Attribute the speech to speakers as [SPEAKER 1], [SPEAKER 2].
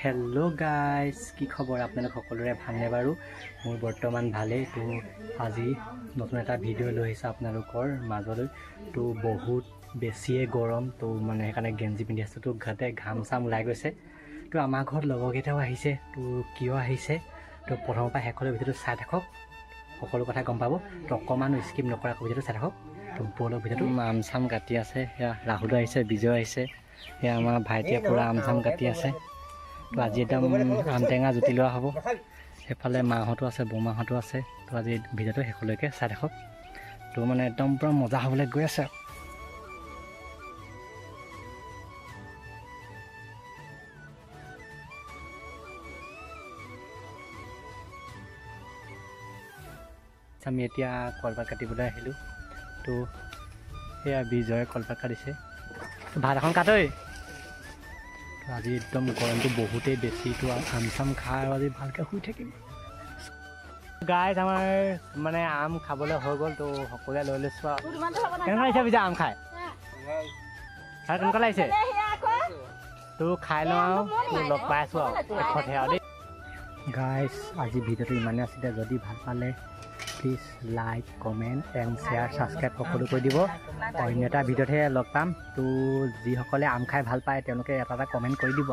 [SPEAKER 1] hello guys की खबर आपलोक सकलोरे भालने बारू मोर बर्तमान भाले तो आज नतुन एटा भिडिओ लै आइछो आपनालोकर माजलै तो बहुत बेसिए गरम तो माने हेकाने गेंजी पिंधि आछो तो घाटे घाम साम ओলাই गइसे तो आमार घर लगरकेइटाओ आइछे तो किय आइछे तो प्रथমৰ পৰা हेखলৈ भिडिओ চাই থাকক সকলো কথা গম পাব তো অকমান স্কিপ নকৰাকৈ भिडिओ চাই থাকক तो বলৰ भिडिओ आम साम काटि আছে राहुल आइछे विजय आइछे आमार भाइटिए पूरा आम साम काटि আছে तो आज एकदम आम टेঙা जुटी लोৱা হ'ব এফালে মাহঁতো আছে বৌমাহঁতো আছে তো আজি ভিডিঅ'টো শেষলৈকে চাই থাকক তো মানে একদম পুৰা মজা হ'বলৈ গৈ আছে আমি এতিয়া কলপাত কাটিবলৈ আহিলোঁ তো এয়া বিজয়ে কলপাত কাটিছে ভাত এখন কাট ঐ आज एकदम गरम तो बहुते बेसि तो आम साम खाई आज भालके शुई थकिम गाइस आमार माने आम खाबले हो गल तो सकलोए লৈ লৈছো কেনেকুৱা লাগিছে বিজা आम खाय খাই কেনেকুৱা লাগিছে তো খাই লওঁ লগ পাই আছো এখতে আৰু गाइस আজি ভিডিওটো ইমানে আছিল যদি ভাল পালে please like comment and share subscribe সকলো কৰি দিব অন্য এটা ভিডিওতে লগ পাম তো যিসকলে আম খাই ভাল পায় তেওঁলোকে এটা কমেন্ট কৰি দিব